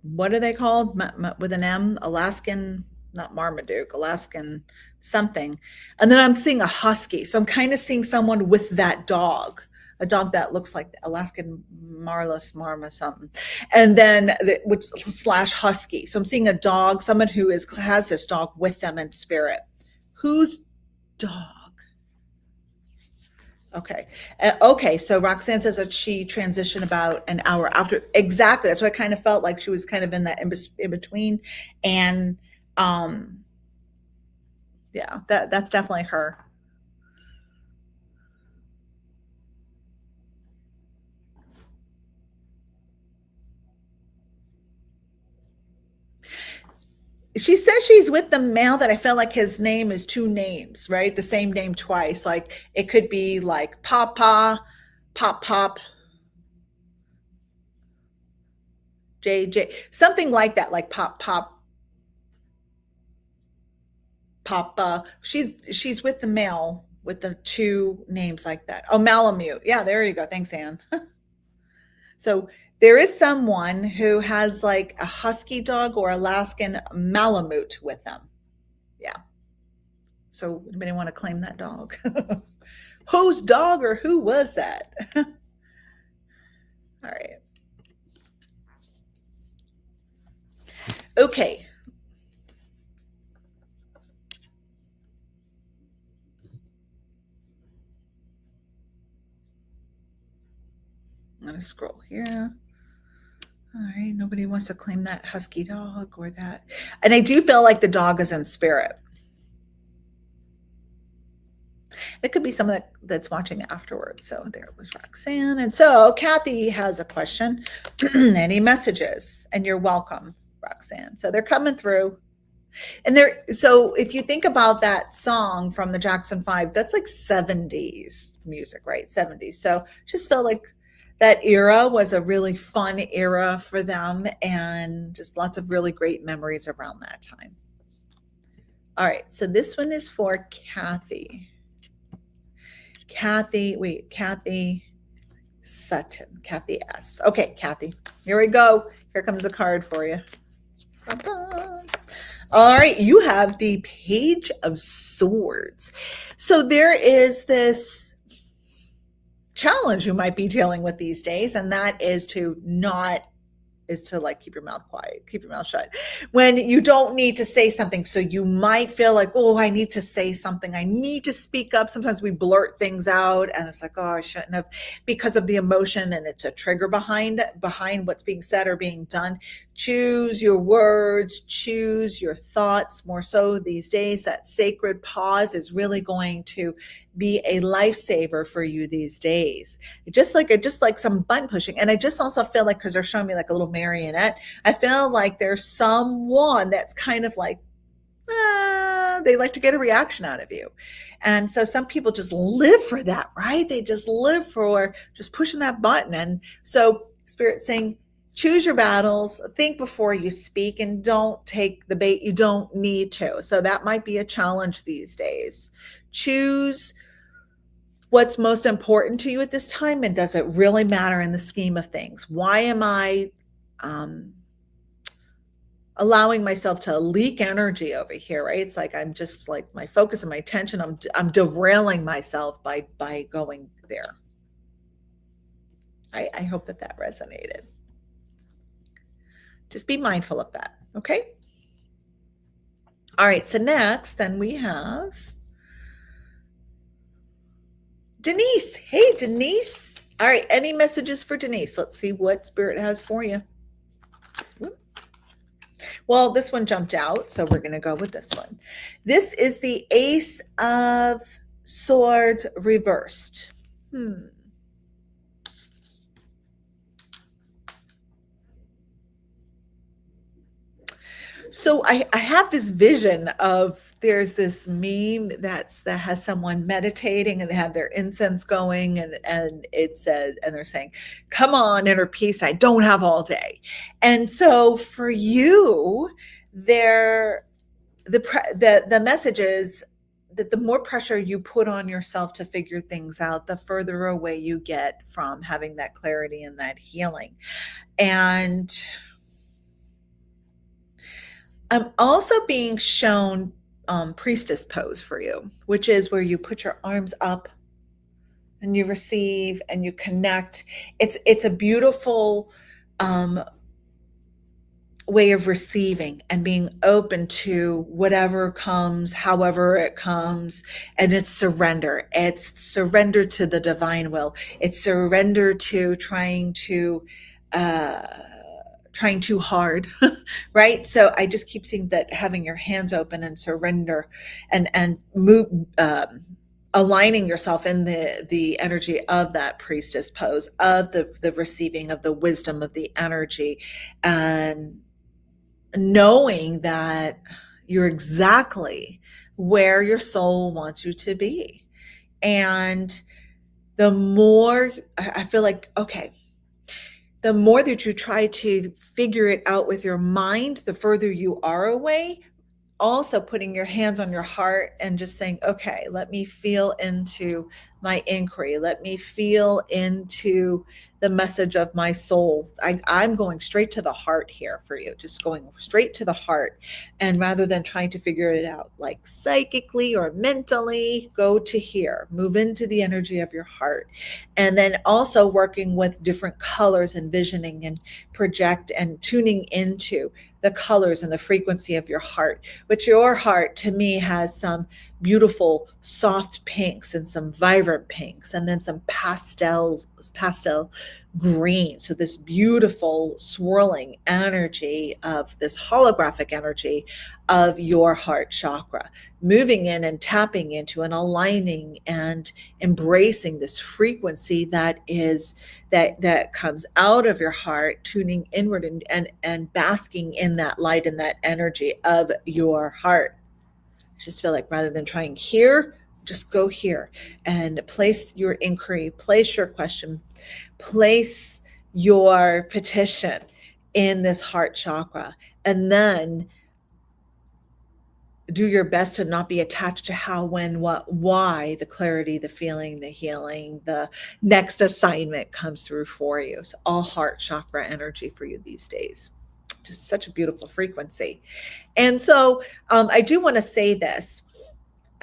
what are they called? With an M? Alaskan, not Marmaduke, Alaskan something. And then I'm seeing a husky. So I'm kind of seeing someone with that dog, a dog that looks like Alaskan Marma something. And then which slash husky. So I'm seeing a dog, someone who has this dog with them in spirit. Whose dog? Okay. Okay. So Roxanne says that she transitioned about an hour after. Exactly. That's what I kind of felt like. She was kind of in that in between. And yeah, that's definitely her. She says she's with the male that I feel like his name is two names, right? The same name twice. Like it could be like Papa, Pop Pop, JJ, something like that, like Pop Pop, Papa. She's with the male with the two names like that. Oh, Malamute. Yeah, there you go. Thanks, Anne. So there is someone who has like a husky dog or Alaskan Malamute with them. Yeah. So anybody want to claim that dog? Whose dog or who was that? All right. Okay. I'm going to scroll here. All right. Nobody wants to claim that husky dog or that. And I do feel like the dog is in spirit. It could be someone that's watching afterwards. So there was Roxanne. And so Kathy has a question. Any messages? And you're welcome, Roxanne. So they're coming through. And so if you think about that song from the Jackson 5, that's like 70s music, right? 70s. So just felt like that era was a really fun era for them and just lots of really great memories around that time. All right. So this one is for Kathy. Kathy Sutton, Kathy S. Okay, Kathy, here we go. Here comes a card for you. Ba-ba. All right, you have the Page of Swords. So there is this challenge you might be dealing with these days, and that is to like keep your mouth quiet, keep your mouth shut when you don't need to say something. So you might feel like, oh, I need to say something. I need to speak up. Sometimes we blurt things out and it's like, oh, I shouldn't have, because of the emotion, and it's a trigger behind what's being said or being done. Choose your words, choose your thoughts more so these days. That sacred pause is really going to be a lifesaver for you these days. Just like some button pushing. And I just also feel like, because they're showing me like a little marionette, I feel like there's someone that's kind of like, they like to get a reaction out of you. And so some people just live for that, right? They just live for just pushing that button. And so Spirit saying, choose your battles, think before you speak, and don't take the bait you don't need to. So that might be a challenge these days. Choose what's most important to you at this time, and does it really matter in the scheme of things? Why am I allowing myself to leak energy over here, right? It's like I'm just like my focus and my attention, I'm derailing myself by going there. I hope that resonated. Just be mindful of that, okay? All right, so next, then we have Denise. Hey, Denise. All right, any messages for Denise? Let's see what Spirit has for you. Well, this one jumped out, so we're going to go with this one. This is the Ace of Swords reversed. So I have this vision of, there's this meme that has someone meditating and they have their incense going, and it says, and they're saying, come on, inner peace, I don't have all day. And so for you, the message is that the more pressure you put on yourself to figure things out, the further away you get from having that clarity and that healing. And I'm also being shown priestess pose for you, which is where you put your arms up and you receive and you connect. It's a beautiful way of receiving and being open to whatever comes, however it comes. And it's surrender. It's surrender to the divine will. It's surrender to uh, trying too hard, right? So I just keep seeing that having your hands open and surrender and move, aligning yourself in the energy of that priestess pose, of the receiving of the wisdom of the energy, and knowing that you're exactly where your soul wants you to be. And the more I feel like, okay, the more that you try to figure it out with your mind, the further you are away. Also putting your hands on your heart and just saying, okay, let me feel into my inquiry. Let me feel into the message of my soul. I'm going straight to the heart here for you, just going straight to the heart. And rather than trying to figure it out like psychically or mentally, go to here, move into the energy of your heart. And then also working with different colors, envisioning and project and tuning into the colors and the frequency of your heart, which your heart to me has some beautiful soft pinks and some vibrant pinks, and then some pastel green. So this beautiful swirling energy of this holographic energy of your heart chakra, moving in and tapping into and aligning and embracing this frequency that comes out of your heart, tuning inward and basking in that light and that energy of your heart. I just feel like rather than trying here, just go here and place your inquiry, place your question, place your petition in this heart chakra, and then do your best to not be attached to how, when, what, why, the clarity, the feeling, the healing, the next assignment comes through for you. It's all heart chakra energy for you these days. Just such a beautiful frequency. And so I do want to say this.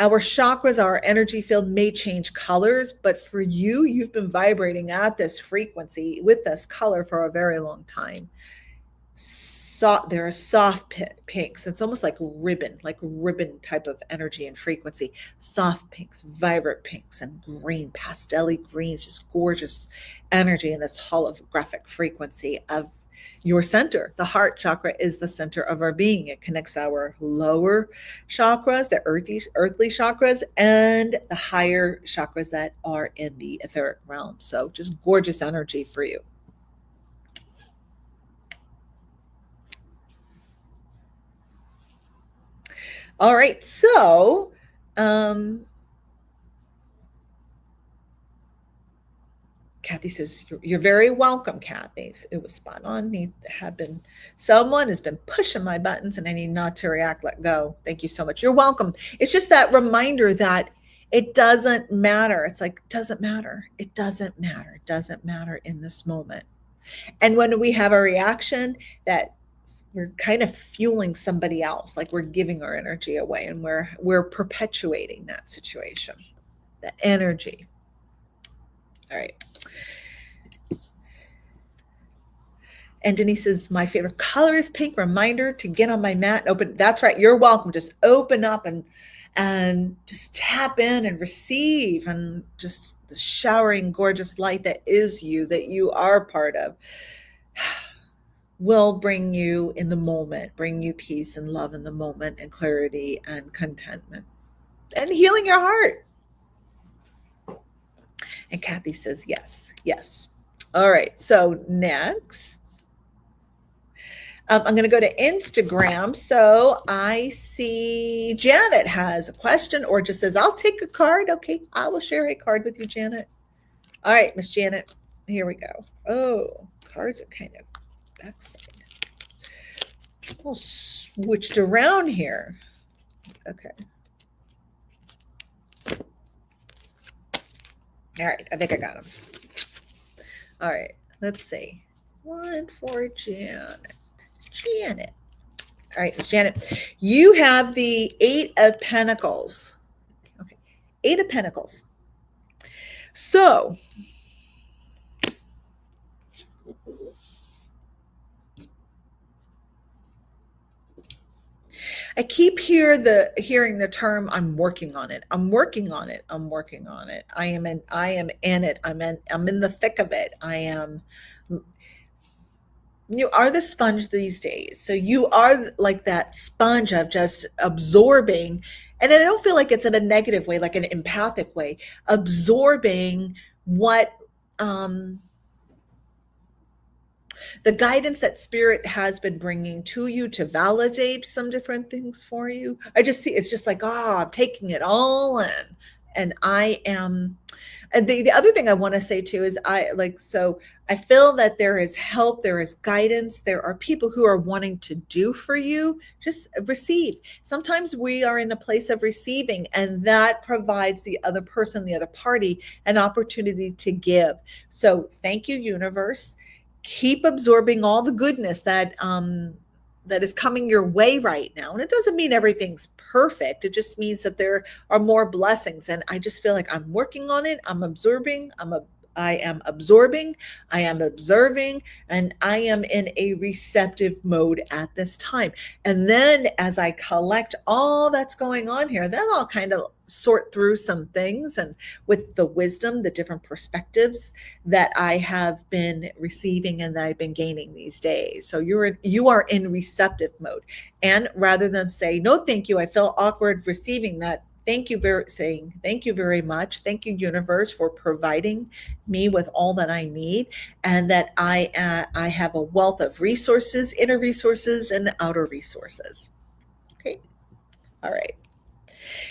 Our chakras, our energy field may change colors, but for you, you've been vibrating at this frequency with this color for a very long time. There are soft pinks. It's almost like ribbon type of energy and frequency. Soft pinks, vibrant pinks, and green, pastel-y greens, just gorgeous energy in this holographic frequency of your center. The heart chakra is the center of our being. It connects our lower chakras, the earthly chakras, and the higher chakras that are in the etheric realm. So just gorgeous energy for you. All right, so Kathy says, you're very welcome, Kathy. It was spot on. Someone has been pushing my buttons and I need not to react, let go. Thank you so much. You're welcome. It's just that reminder that it doesn't matter. It's like, it doesn't matter. It doesn't matter. It doesn't matter in this moment. And when we have a reaction that we're kind of fueling somebody else, like we're giving our energy away and we're perpetuating that situation, the energy. All right. And Denise says, my favorite color is pink. Reminder to get on my mat and open. That's right. You're welcome. Just open up and just tap in and receive, and just the showering gorgeous light that is you, that you are part of, will bring you in the moment, bring you peace and love in the moment, and clarity and contentment and healing your heart. And Kathy says, yes, yes. All right. So next, I'm going to go to Instagram. So I see Janet has a question, or just says, I'll take a card. Okay, I will share a card with you, Janet. All right, Miss Janet, here we go. Oh, cards are kind of backside. Oh, switched around here. Okay. All right, I think I got them. All right, let's see. One for Janet. Janet. All right, Miss Janet, you have the Eight of Pentacles. Okay, Eight of Pentacles. So, I keep hearing the term I'm working on it. I'm working on it. I'm working on it. I am in it. I'm in the thick of it. I am You are the sponge these days. So you are like that sponge of just absorbing. And I don't feel like it's in a negative way, like an empathic way, absorbing what um, the guidance that spirit has been bringing to you to validate some different things for you. I just see it's just like, oh, I'm taking it all in. And I am and the other thing I want to say too is I feel that there is help, there is guidance, there are people who are wanting to do for you. Just receive. Sometimes we are in a place of receiving, and that provides the other person, the other party, an opportunity to give. So thank you, universe. Keep absorbing all the goodness that is coming your way right now. And it doesn't mean everything's perfect. It just means that there are more blessings. And I just feel like I'm working on it. I am absorbing, I am observing, and I am in a receptive mode at this time. And then as I collect all that's going on here, then I'll kind of sort through some things and with the wisdom, the different perspectives that I have been receiving and that I've been gaining these days. So you are in receptive mode. And rather than say, no, thank you, I felt awkward receiving that. Thank you very much. Thank you, universe, for providing me with all that I need, and that I have a wealth of resources, inner resources and outer resources. Okay. All right.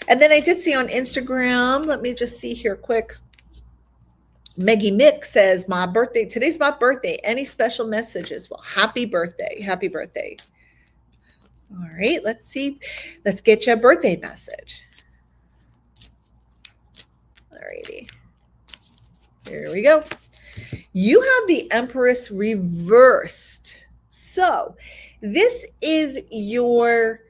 And then I did see on Instagram, let me just see here quick. Meggie Mick says, today's my birthday. Any special messages? Well, happy birthday. Happy birthday. All right, let's see. Let's get you a birthday message. All righty. Here we go. You have the Empress reversed. So this is your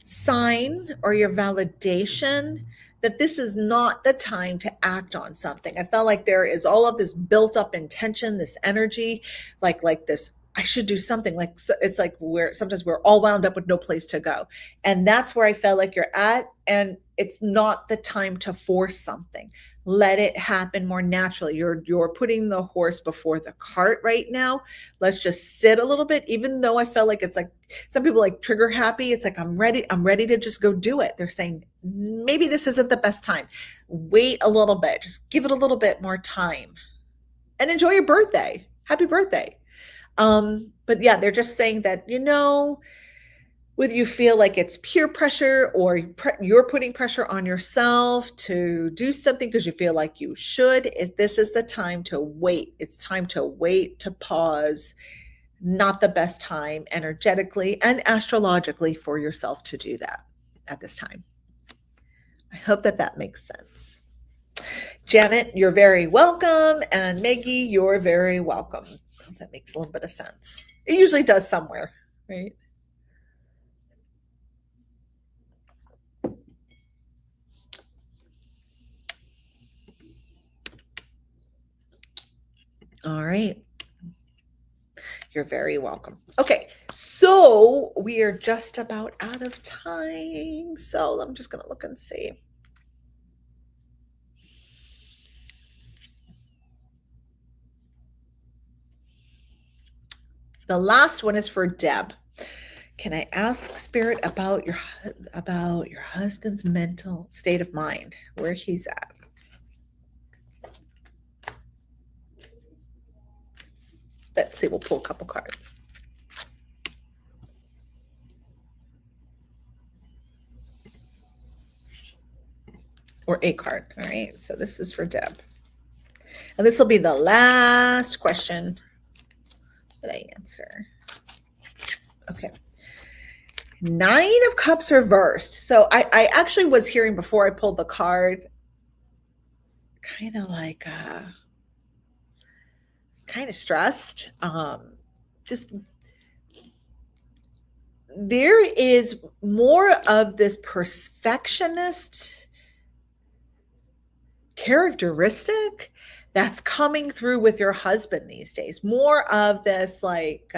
sign or your validation that this is not the time to act on something. I felt like there is all of this built up intention, this energy, like this, I should do something. Like, so it's like sometimes we're all wound up with no place to go. And that's where I felt like you're at. And it's not the time to force something. Let it happen more naturally. You're putting the horse before the cart right now. Let's just sit a little bit, even though I felt like it's like some people like trigger happy. It's like, I'm ready to just go do it. They're saying, maybe this isn't the best time. Wait a little bit. Just give it a little bit more time and enjoy your birthday. Happy birthday. But yeah, they're just saying that, whether you feel like it's peer pressure or you're putting pressure on yourself to do something because you feel like you should, this is the time to wait. It's time to wait, to pause. Not the best time energetically and astrologically for yourself to do that at this time. I hope that makes sense. Janet, you're very welcome. And Maggie, you're very welcome. That makes a little bit of sense. It usually does somewhere, right? All right. You're very welcome. Okay, so we are just about out of time. So I'm just going to look and see. The last one is for Deb. Can I ask Spirit about your husband's mental state of mind, where he's at? Let's see, we'll pull a couple cards. Or a card. All right, so this is for Deb. And this will be the last question that I answer. Okay. 9 of Cups reversed. So I actually was hearing before I pulled the card, kind of like kind of stressed. Just there is more of this perfectionist characteristic that's coming through with your husband these days. More of this like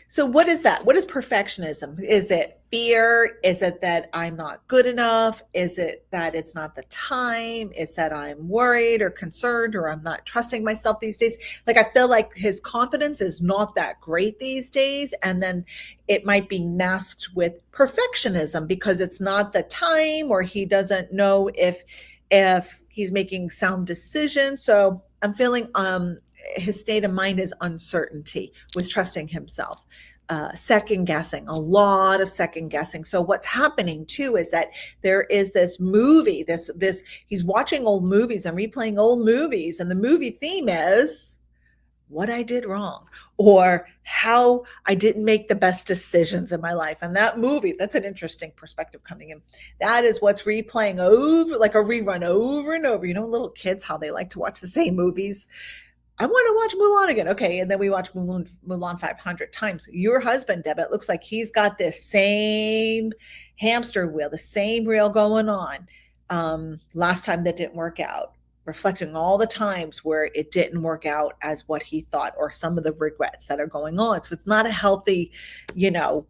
so what is that? What is perfectionism? Is it fear? Is it that I'm not good enough? Is it that it's not the time? Is that I'm worried or concerned or I'm not trusting myself these days? Like I feel like his confidence is not that great these days. And then it might be masked with perfectionism because it's not the time or he doesn't know if he's making sound decisions. So I'm feeling his state of mind is uncertainty with trusting himself, second guessing, a lot of second guessing. So what's happening too is that there is this movie, this he's watching old movies and replaying old movies, and the movie theme is what I did wrong or how I didn't make the best decisions in my life. And that movie, that's an interesting perspective coming in. That is what's replaying over, like a rerun over and over. You know, little kids, how they like to watch the same movies. I want to watch Mulan again. Okay. And then we watch Mulan 500 times. Your husband, Deb, it looks like he's got this same hamster wheel, the same reel going on. Last time that didn't work out, reflecting all the times where it didn't work out as what he thought, or some of the regrets that are going on. So it's not a healthy,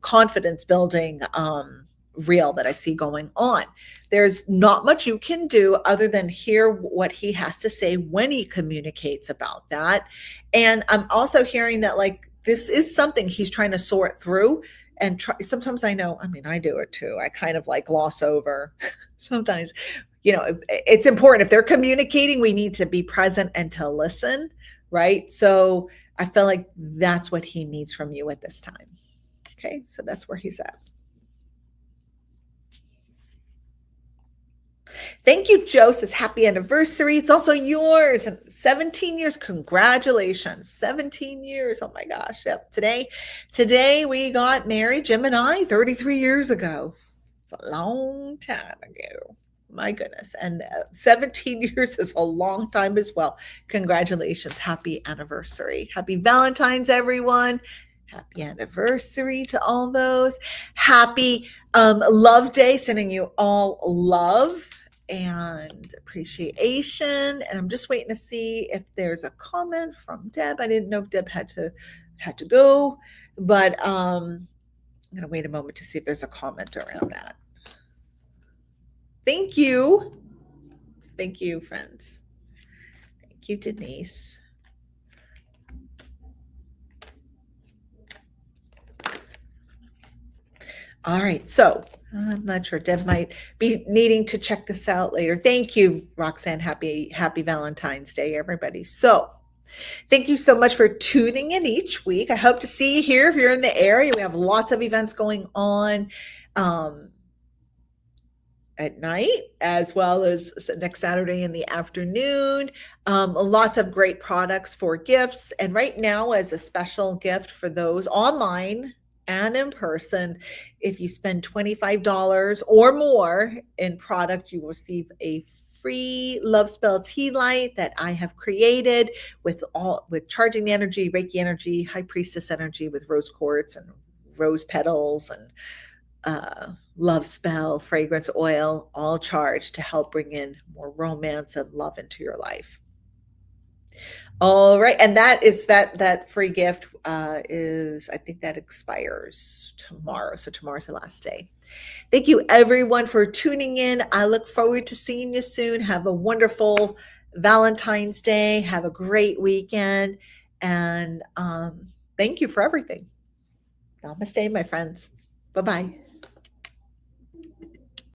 confidence building reel that I see going on. There's not much you can do other than hear what he has to say when he communicates about that. And I'm also hearing that like this is something he's trying to sort through and try. Sometimes I know, I mean, I do it too. I kind of like gloss over sometimes, it's important. If they're communicating, we need to be present and to listen, right? So I feel like that's what he needs from you at this time. Okay, so that's where he's at. Thank you, Joe. Says happy anniversary. It's also yours. And 17 years. Congratulations. 17 years. Oh my gosh. Yep. Today we got married, Jim and I, 33 years ago. It's a long time ago. My goodness. And 17 years is a long time as well. Congratulations. Happy anniversary. Happy Valentine's, everyone. Happy anniversary to all those. Happy Love Day. Sending you all love and appreciation. And I'm just waiting to see if there's a comment from Deb. I didn't know if Deb had to go, but I'm going to wait a moment to see if there's a comment around that. Thank you. Thank you, friends. Thank you, Denise. All right, so I'm not sure. Deb might be needing to check this out later. Thank you, Roxanne. Happy Valentine's Day, everybody. So thank you so much for tuning in each week. I hope to see you here if you're in the area. We have lots of events going on at night, as well as next Saturday in the afternoon. Lots of great products for gifts. And right now, as a special gift for those online and in person, if you spend $25 or more in product, you will receive a free love spell tea light that I have created with charging the energy, Reiki energy, high priestess energy with rose quartz and rose petals and love spell, fragrance oil, all charged to help bring in more romance and love into your life. All right, and that free gift is, I think that expires tomorrow. So tomorrow's the last day. Thank you everyone for tuning in. I look forward to seeing you soon. Have a wonderful Valentine's Day. Have a great weekend. And thank you for everything. Namaste, my friends. Bye-bye.